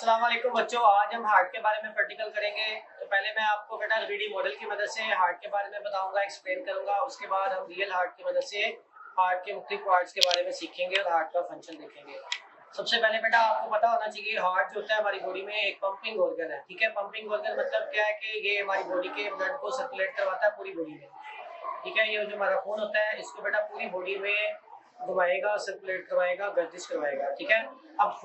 अस्सलाम वालेकुम बच्चों, आज हम हार्ट के बारे में प्रैक्टिकल करेंगे। तो पहले मैं आपको बेटा 3D मॉडल की मदद से हार्ट के बारे में बताऊंगा, एक्सप्लेन करूंगा। उसके बाद हम रियल हार्ट की मदद से हार्ट के मुख्तलिफ पार्ट्स के बारे में सीखेंगे और हार्ट का फंक्शन देखेंगे। सबसे पहले बेटा आपको पता होना चाहिए हार्ट जो होता है हमारी बॉडी में एक पंपिंग ऑर्गन है। ठीक है, पंपिंग ऑर्गन मतलब क्या है कि ये हमारी बॉडी के ब्लड को सर्कुलेट करवाता है पूरी बॉडी में। ठीक है, ये जो हमारा खून होता है इसको बेटा पूरी बॉडी में घुमाएगा, सर्कुलेट करवाएगा, गर्दिश करवाएगा। ठीक है, अब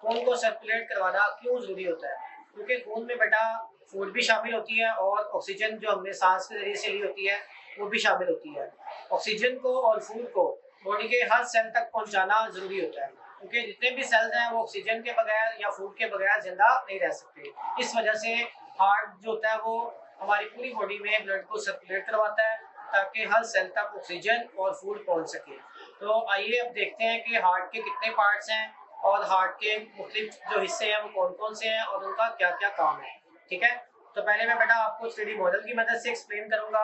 खून को सर्कुलेट करवाना क्यों जरूरी होता है? क्योंकि खून में बेटा फूड भी शामिल होती है और ऑक्सीजन जो हमने सांस के जरिए से ली होती है वो भी शामिल होती है। ऑक्सीजन को और फूड को बॉडी के हर सेल तक पहुंचाना जरूरी होता है, क्योंकि जितने भी सेल्स हैं वो ऑक्सीजन के बगैर या फूड के बगैर जिंदा नहीं रह सकते। इस वजह से हार्ट जो होता है वो हमारी पूरी बॉडी में ब्लड को सर्कुलेट करवाता है ताकि हर सेल तक ऑक्सीजन और फूड पहुंच सके। तो आइए अब देखते हैं कि हार्ट के कितने पार्ट्स हैं और हार्ट के मुख्तलिफ जो हिस्से हैं वो कौन कौन से हैं और उनका क्या क्या काम है। ठीक है, तो पहले मैं बेटा आपको 3D मॉडल की मदद से एक्सप्लेन करूंगा।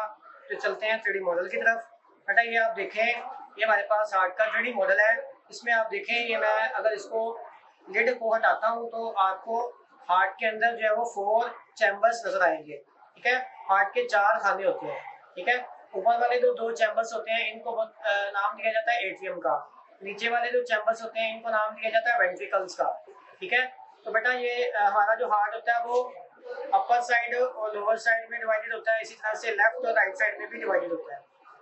तो चलते हैं 3D मॉडल की तरफ। बेटा ये आप देखें, ये हमारे पास हार्ट का 3D मॉडल है। इसमें आप देखें, ये मैं अगर इसको लिड को हटाता हूँ तो आपको हार्ट के अंदर जो है वो 4 चैम्बर्स नजर आएंगे। ठीक है, हार्ट के 4 खाने होते हैं। ठीक है, ऊपर वाले जो 2 चैम्बर्स होते हैं इनको नाम दिया जाता है एट्रियम का। नीचे वाले जो चैम्बर्स होते हैं इनको नाम दिया जाता है वेंट्रिकल्स का। ठीक है, तो बेटा ये हमारा जो हार्ट होता है वो अपर साइड और लोअर साइड में डिवाइडेड होता है, इसी तरह से लेफ्ट और राइट साइड में भी डिवाइडेड होता है।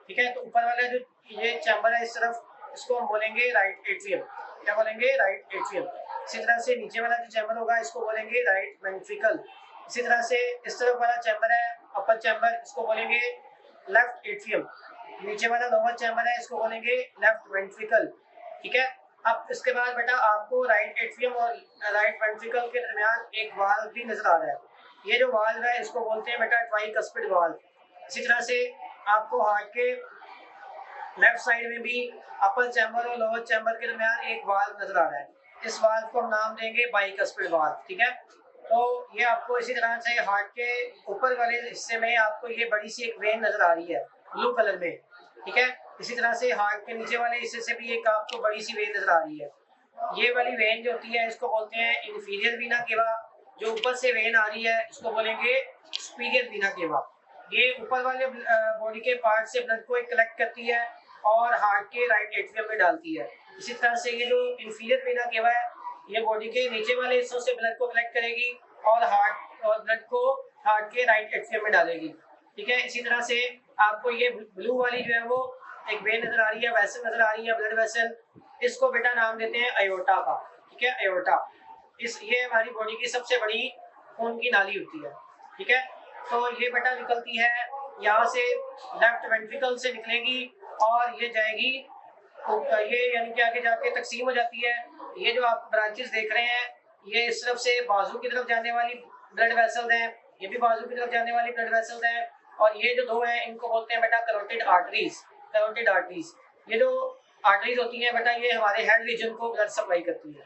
ठीक है, तो ऊपर वाला जो ये चैम्बर है इस तरफ, इसको हम बोलेंगे राइट एट्रियम। क्या बोलेंगे? Right atrium. इसी तरह से नीचे वाला जो चैम्बर होगा इसको बोलेंगे राइट वेंट्रिकल। इसी तरह से इस तरफ वाला चैम्बर है अपर चैम्बर, इसको बोलेंगे लेफ्ट एट्रियम। नीचे वाला लोअर चैम्बर है इसको बोलेंगे लेफ्ट वेंट्रिकल। ठीक है, अब इसके बाद बेटा आपको राइट एट्रियम और राइट वेंट्रिकल के दरमियान एक वाल्व भी नजर आ रहा है। ये जो वाल्व है इसको बोलते हैं बेटा ट्राइकस्पिड वाल्व। इसी तरह से आपको हार्ट के लेफ्ट साइड में भी अपर चैम्बर और लोअर चैम्बर के दरमियान एक वाल्व नजर आ रहा है। इस वाल्व को हम नाम देंगे बाइकस्पिड वाल्व। ठीक है, तो ये आपको इसी तरह से हार्ट के ऊपर वाले हिस्से में आपको ये बड़ी सी एक वेन नजर आ रही है ब्लू कलर में। ठीक है, इसी तरह से हार्ट के नीचे वाले हिस्से से भी एक आपको बड़ी सी वेन नजर आ रही है। ये वाली वेन जो होती है इसको बोलते हैं इंफीरियर वीना केवा। जो ऊपर से वेन आ रही है इसको बोलेंगे सुपीरियर वीना केवा। ये ऊपर वाले बॉडी के पार्ट से ब्लड को कलेक्ट करती है और हार्ट के राइट एट्रियम में डालती है। इसी तरह से ये जो इंफीरियर वीना केवा है ये बॉडी के नीचे वाले हिस्सों से ब्लड को कलेक्ट करेगी और ब्लड को हार्ट के राइट एट्रियम में डालेगी। ठीक है, इसी तरह से आपको ये ब्लू वाली जो है वो एक वेन नजर आ रही है, वेसल नजर आ रही है, ब्लड वेसल। इसको बेटा नाम देते हैं अयोर्टा का। ठीक है, अयोर्टा ये हमारी बॉडी की सबसे बड़ी खून की नाली होती है। ठीक है, तो ये बेटा निकलती है यहाँ से, लेफ्ट वेंट्रिकल से निकलेगी और ये जाएगी, ये यानी कि आगे जाके तकसीम हो जाती है। ये जो आप ब्रांचेस देख रहे हैं ये इस तरफ से बाजू की तरफ जाने वाली ब्लड वेसल्स हैं, ये भी बाजू की तरफ जाने वाली ब्लड वेसल्स हैं, और ये जो 2 हैं इनको बोलते हैं बेटा करोटिड आर्टरीज। करोटिड आर्टरीज, ये जो आर्टरीज होती हैं बेटा ये हमारे हेड रीजन को ब्लड सप्लाई करती है।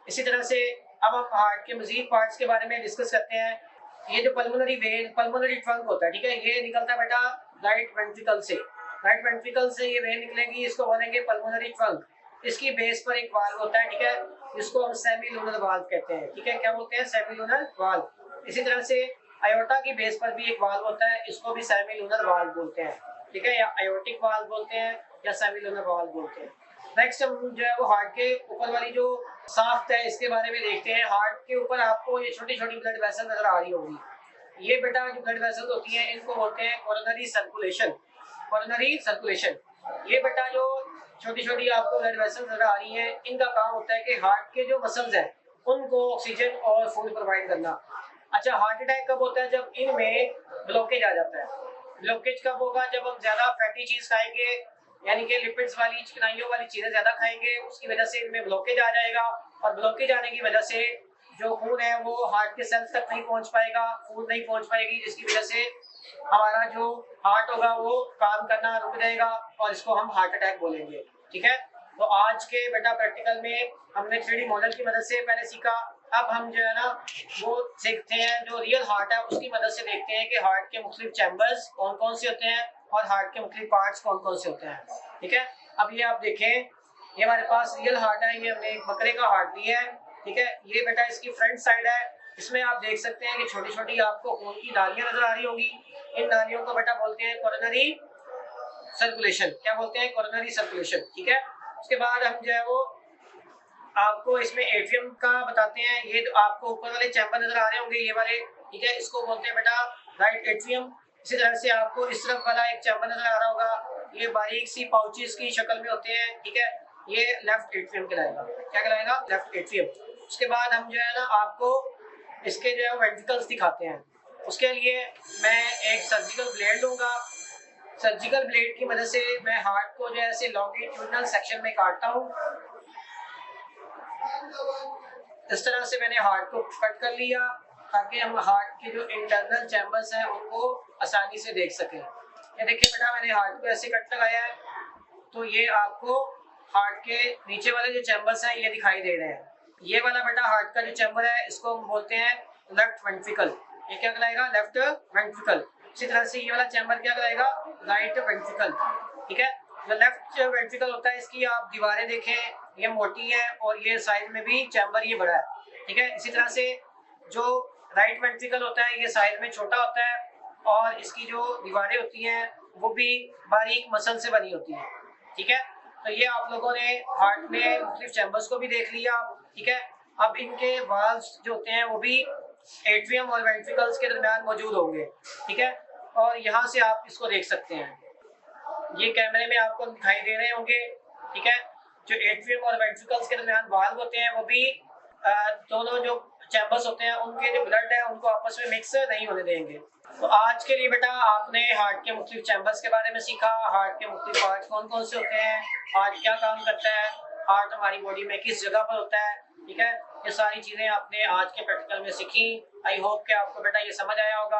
इसी तरह से अब हम हार्ट के मजीद पार्ट्स के बारे में डिस्कस करते हैं। ये जो पल्मोनरी वेन, पल्मोनरी ट्रंक होता है, ठीक है, ये निकलता है बेटा राइट वेंट्रिकल से। राइट वेंट्रिकल से ये वेन निकलेगी, इसको बोलेंगे पल्मोनरी ट्रंक। इसकी बेस पर एक वाल्व होता है, ठीक है, जिसको हम सेमीलूनर वाल्व कहते हैं। ठीक है, क्या बोलते हैं? Semilunar valve. इसी तरह से अयोर्टा की बेस पर भी एक वाल्व होता है, इसको भी सेमीलूनर वाल्व बोलते हैं। ठीक है, या अयोर्टिक वाल्व बोलते हैं या सेमीलूनर वाल्व बोलते हैं। नेक्स्ट हम जो है वो हार्ट के ऊपर वाली जो शाफ्ट है इसके बारे में देखते हैं। हार्ट के ऊपर आपको ये छोटी छोटी ब्लड वेसल नजर आ रही होगी। ये बेटा जो ब्लड वेसल होती है इनको बोलते हैं कोरोनरी सर्कुलेशन। कोरोनरी सर्कुलेशन, ये बेटा जो छोटी छोटी आपको ब्लड वेसल नजर आ रही है इनका काम होता है कि हार्ट के जो मसल्स हैं उनको ऑक्सीजन और फूड प्रोवाइड करना। अच्छा, हार्ट अटैक कब होता है? जब इनमें ब्लॉकेज आ जाता है। ब्लॉकेज कब होगा? जब हम ज्यादा फैटी चीज खाएंगे, यानी कि लिपिड्स वाली, चिकनाइयों वाली चीजें ज्यादा खाएंगे, उसकी वजह से इनमें ब्लॉकेज आ जाएगा और ब्लॉकेज आने की वजह से जो खून है वो हार्ट के सेल्स तक नहीं पहुंच पाएगा, फूड नहीं पहुंच पाएगी, जिसकी वजह से हमारा जो हार्ट होगा वो काम करना रुक जाएगा और इसको हम हार्ट अटैक बोलेंगे। ठीक है, तो आज के बेटा प्रैक्टिकल में हमने 3D मॉडल की मदद से पहले सीखा। अब हम जो है ना वो सीखते हैं जो रियल हार्ट है उसकी मदद से देखते हैं कि हार्ट के मुख्तलिफ चैम्बर्स कौन कौन से होते हैं और हार्ट के मुख्तलिफ पार्ट्स कौन कौन से होते हैं। ठीक है, अब ये आप देखें, ये हमारे पास रियल हार्ट है, ये हमने एक बकरे का हार्ट लिया है। ठीक है। ये बेटा इसकी फ्रंट साइड है, इसमें आप देख सकते हैं कि छोटी छोटी आपको खून की नालियां नजर आ रही होंगी। इन नालियों को बेटा बोलते हैं कोरोनरी सर्कुलेशन। क्या बोलते हैं? Coronary circulation. ठीक है। उसके बाद हम जो है वो आपको इसमें एट्रियम का बताते हैं। ये आपको ऊपर वाले चैम्बर नजर आ रहे होंगे, ये वाले, ठीक है, इसको बोलते हैं बेटा राइट एट्रियम। इसी तरह से आपको इस तरफ वाला एक चैम्बर नजर आ रहा होगा, ये बारीक सी पाउचेस की शक्ल में होते हैं, ठीक है, ये लेफ्ट एट्रियम कहलाएगा। क्या कहलाएगा? Left atrium. उसके बाद हम जो है ना आपको इसके जो है वेंट्रिकल्स दिखाते हैं। उसके लिए मैं एक सर्जिकल ब्लेड लूंगा। सर्जिकल ब्लेड की मदद से मैं हार्ट को जो है ऐसे लॉन्गिट्यूडिनल सेक्शन में काटता हूँ। इस तरह से मैंने हार्ट को कट कर लिया ताकि हम हार्ट के जो इंटरनल चैम्बर्स हैं उनको आसानी से देख सकें। ये देखिए बेटा, मैंने हार्ट को ऐसे कट लगाया है, तो ये आपको हार्ट के नीचे वाले जो चैम्बर्स हैं ये दिखाई दे रहे हैं। ये वाला बेटा हार्ट का जो चैम्बर है इसको हम बोलते हैं लेफ्ट वेंट्रिकल। ये क्या कहलाएगा? Left ventricle. इसी तरह से ये वाला चैम्बर क्या कहलाएगा? Right ventricle. ठीक है। जो लेफ्ट वेंट्रिकल होता है इसकी आप दीवारें देखें, ये मोटी है और ये साइड में भी चैम्बर ये बड़ा है। ठीक है। इसी तरह से जो राइट वेंट्रिकल होता है ये साइड में छोटा होता है और इसकी जो दीवारें होती हैं वो भी बारीक मसल से बनी होती हैं। ठीक है। तो ये आप लोगों ने हार्ट में मुख्तलिफ चैम्बर्स को भी देख लिया। ठीक है। अब इनके वाल्व्स जो होते हैं वो भी एट्रियम और वेंट्रिकल्स के दरमियान मौजूद होंगे। ठीक है। और यहाँ से आप इसको देख सकते हैं, ये कैमरे में आपको दिखाई दे रहे होंगे। ठीक है। जो एट्रियम और वेंट्रिकल्स के दरमियान वाल्व होते हैं वो भी दोनों जो चैम्बर्स होते हैं उनके जो ब्लड है उनको आपस में मिक्स नहीं होने देंगे। तो आज के लिए बेटा आपने हार्ट के मुख्तलिफ चैम्बर्स के बारे में सीखा, हार्ट के मुख्तलिफ पार्ट्स कौन कौन से होते हैं, हार्ट क्या काम करता है, हार्ट हमारी बॉडी में किस जगह पर होता है। ठीक है। ये सारी चीज़ें आपने आज के प्रैक्टिकल में सीखी। आई होप कि आपको बेटा ये समझ आया होगा।